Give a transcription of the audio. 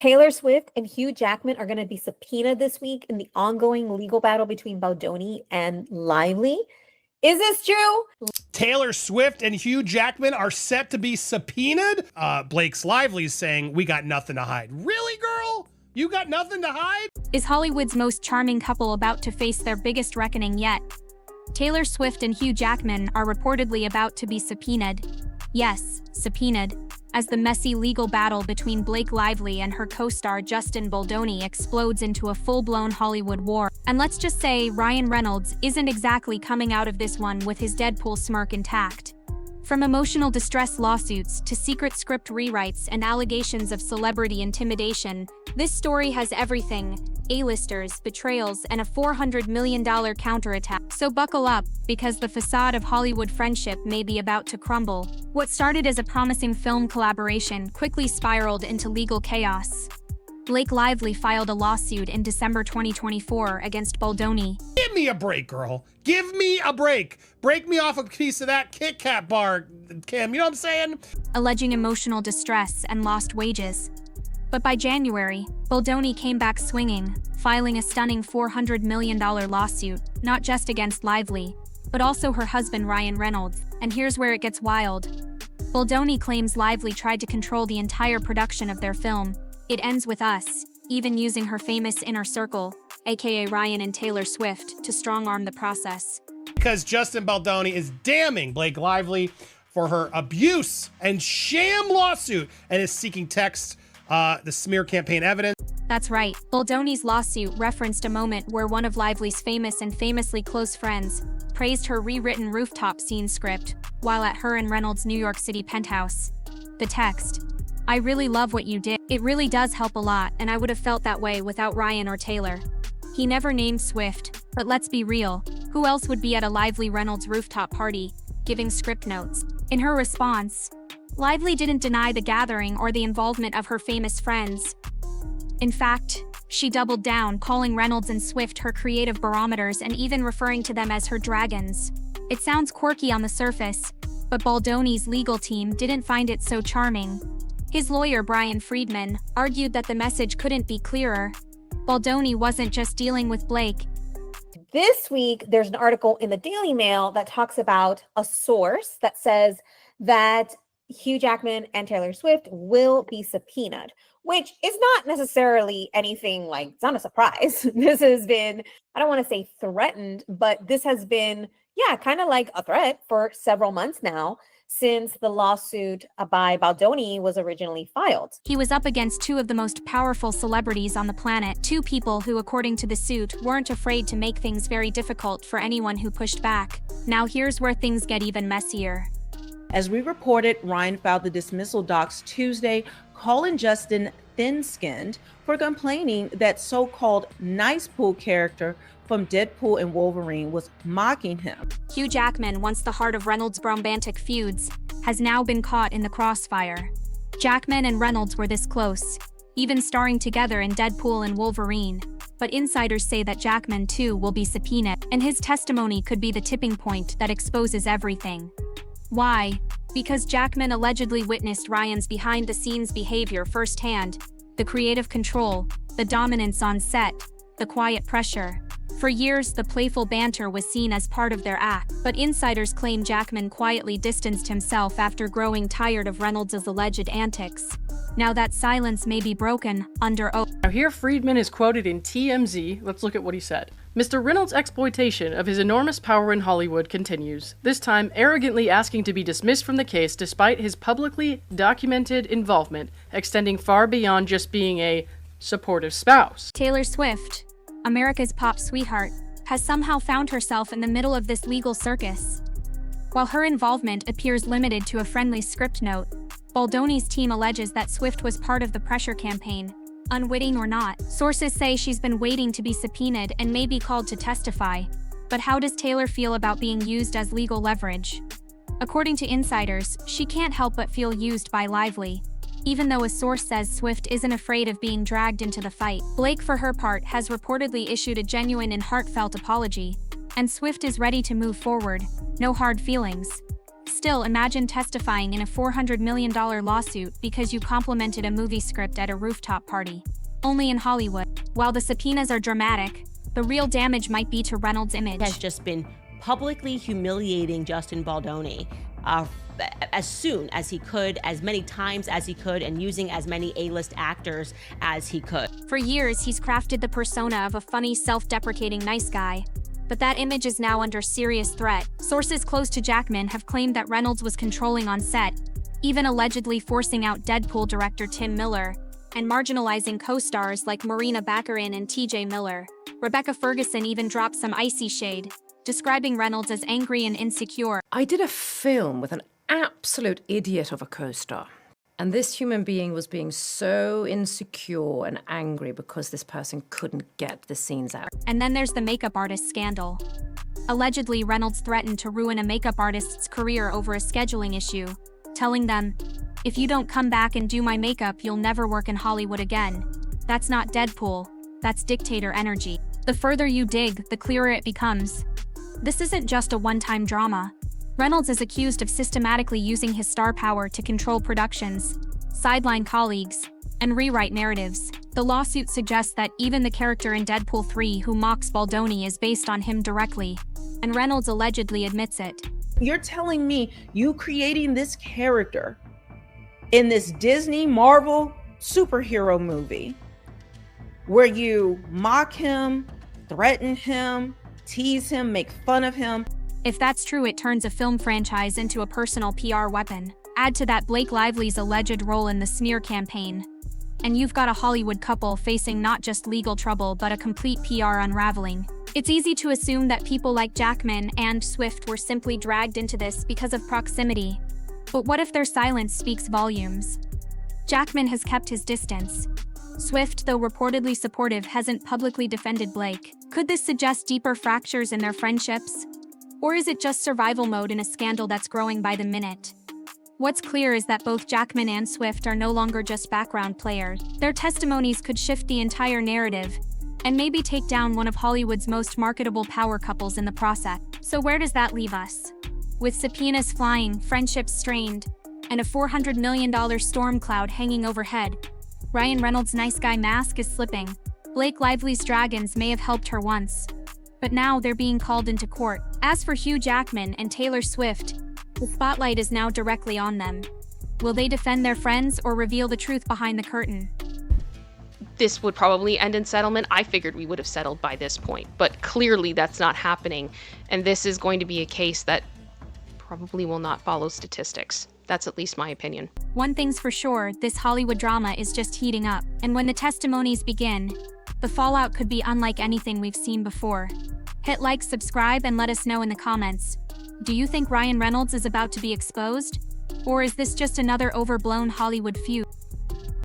Taylor Swift and Hugh Jackman are going to be subpoenaed this week in the ongoing legal battle between Baldoni and Lively. Is this true? Taylor Swift and Hugh Jackman are set to be subpoenaed? Blake's Lively's saying, we got nothing to hide. Really, girl? You got nothing to hide? Is Hollywood's most charming couple about to face their biggest reckoning yet? Taylor Swift and Hugh Jackman are reportedly about to be subpoenaed. Yes, subpoenaed, as the messy legal battle between Blake Lively and her co-star Justin Baldoni explodes into a full-blown Hollywood war. And let's just say Ryan Reynolds isn't exactly coming out of this one with his Deadpool smirk intact. From emotional distress lawsuits to secret script rewrites and allegations of celebrity intimidation, this story has everything: A-listers, betrayals, and a $400 million counterattack. So buckle up, because the facade of Hollywood friendship may be about to crumble. What started as a promising film collaboration quickly spiraled into legal chaos. Blake Lively filed a lawsuit in December 2024 against Baldoni. Give me a break, girl. Give me a break. Break me off a piece of that Kit Kat bar, Kim. You know what I'm saying? Alleging emotional distress and lost wages. But by January, Baldoni came back swinging, filing a stunning $400 million lawsuit, not just against Lively, but also her husband Ryan Reynolds. And here's where it gets wild. Baldoni claims Lively tried to control the entire production of their film. It ends with us, even using her famous inner circle, aka Ryan and Taylor Swift, to strong-arm the process. Because Justin Baldoni is damning Blake Lively for her abuse and sham lawsuit and is seeking the smear campaign evidence. That's right. Baldoni's lawsuit referenced a moment where one of Lively's famous and famously close friends praised her rewritten rooftop scene script while at her and Reynolds' New York City penthouse. The text: "I really love what you did. It really does help a lot, and I would have felt that way without Ryan or Taylor." He never named Swift, but let's be real, who else would be at a Lively Reynolds rooftop party, giving script notes? In her response, Lively didn't deny the gathering or the involvement of her famous friends. In fact, she doubled down, calling Reynolds and Swift her creative barometers and even referring to them as her dragons. It sounds quirky on the surface, but Baldoni's legal team didn't find it so charming. His lawyer, Brian Friedman, argued that the message couldn't be clearer. Baldoni wasn't just dealing with Blake. This week, there's an article in the Daily Mail that talks about a source that says that Hugh Jackman and Taylor Swift will be subpoenaed, which is not necessarily anything like, it's not a surprise. This has been, I don't want to say threatened, but this has been, kind of like a threat for several months now, since the lawsuit by Baldoni was originally filed. He was up against two of the most powerful celebrities on the planet, two people who, according to the suit, weren't afraid to make things very difficult for anyone who pushed back. Now here's where things get even messier. As we reported, Ryan filed the dismissal docs Tuesday, calling Justin thin-skinned for complaining that so-called nice pool character from Deadpool and Wolverine was mocking him. Hugh Jackman, once the heart of Reynolds' romantic feuds, has now been caught in the crossfire. Jackman and Reynolds were this close, even starring together in Deadpool and Wolverine. But insiders say that Jackman too will be subpoenaed, and his testimony could be the tipping point that exposes everything. Why? Because Jackman allegedly witnessed Ryan's behind-the-scenes behavior firsthand: the creative control, the dominance on set, the quiet pressure. For years, the playful banter was seen as part of their act, but insiders claim Jackman quietly distanced himself after growing tired of Reynolds' alleged antics. Now that silence may be broken under oath. Now here Friedman is quoted in TMZ. Let's look at what he said. Mr. Reynolds' exploitation of his enormous power in Hollywood continues, this time arrogantly asking to be dismissed from the case despite his publicly documented involvement extending far beyond just being a supportive spouse. Taylor Swift, America's pop sweetheart, has somehow found herself in the middle of this legal circus. While her involvement appears limited to a friendly script note, Baldoni's team alleges that Swift was part of the pressure campaign, unwitting or not. Sources say she's been waiting to be subpoenaed and may be called to testify. But how does Taylor feel about being used as legal leverage? According to insiders, she can't help but feel used by Lively, even though a source says Swift isn't afraid of being dragged into the fight. Blake, for her part, has reportedly issued a genuine and heartfelt apology, and Swift is ready to move forward. No hard feelings. Still, imagine testifying in a $400 million lawsuit because you complimented a movie script at a rooftop party. Only in Hollywood. While the subpoenas are dramatic, the real damage might be to Reynolds' image. Has just been publicly humiliating Justin Baldoni as soon as he could, as many times as he could, and using as many A-list actors as he could. For years, he's crafted the persona of a funny, self-deprecating nice guy. But that image is now under serious threat. Sources close to Jackman have claimed that Reynolds was controlling on set, even allegedly forcing out Deadpool director Tim Miller, and marginalizing co-stars like Marina Baccarin and TJ Miller. Rebecca Ferguson even dropped some icy shade, describing Reynolds as angry and insecure. I did a film with an absolute idiot of a co-star. And this human being was being so insecure and angry because this person couldn't get the scenes out. And then there's the makeup artist scandal. Allegedly, Reynolds threatened to ruin a makeup artist's career over a scheduling issue, telling them, "If you don't come back and do my makeup, you'll never work in Hollywood again." That's not Deadpool, that's dictator energy. The further you dig, the clearer it becomes. This isn't just a one-time drama. Reynolds is accused of systematically using his star power to control productions, sideline colleagues, and rewrite narratives. The lawsuit suggests that even the character in Deadpool 3 who mocks Baldoni is based on him directly, and Reynolds allegedly admits it. You're telling me you creating this character in this Disney Marvel superhero movie where you mock him, threaten him, tease him, make fun of him. If that's true, it turns a film franchise into a personal PR weapon. Add to that Blake Lively's alleged role in the smear campaign, and you've got a Hollywood couple facing not just legal trouble but a complete PR unraveling. It's easy to assume that people like Jackman and Swift were simply dragged into this because of proximity. But what if their silence speaks volumes? Jackman has kept his distance. Swift, though reportedly supportive, hasn't publicly defended Blake. Could this suggest deeper fractures in their friendships? Or is it just survival mode in a scandal that's growing by the minute? What's clear is that both Jackman and Swift are no longer just background players. Their testimonies could shift the entire narrative, and maybe take down one of Hollywood's most marketable power couples in the process. So where does that leave us? With subpoenas flying, friendships strained, and a $400 million storm cloud hanging overhead, Ryan Reynolds' nice guy mask is slipping. Blake Lively's dragons may have helped her once, but now they're being called into court. As for Hugh Jackman and Taylor Swift, the spotlight is now directly on them. Will they defend their friends or reveal the truth behind the curtain? This would probably end in settlement. I figured we would have settled by this point, but clearly that's not happening. And this is going to be a case that probably will not follow statistics. That's at least my opinion. One thing's for sure, this Hollywood drama is just heating up. And when the testimonies begin, the fallout could be unlike anything we've seen before. Hit like, subscribe, and let us know in the comments. Do you think Ryan Reynolds is about to be exposed? Or is this just another overblown Hollywood feud?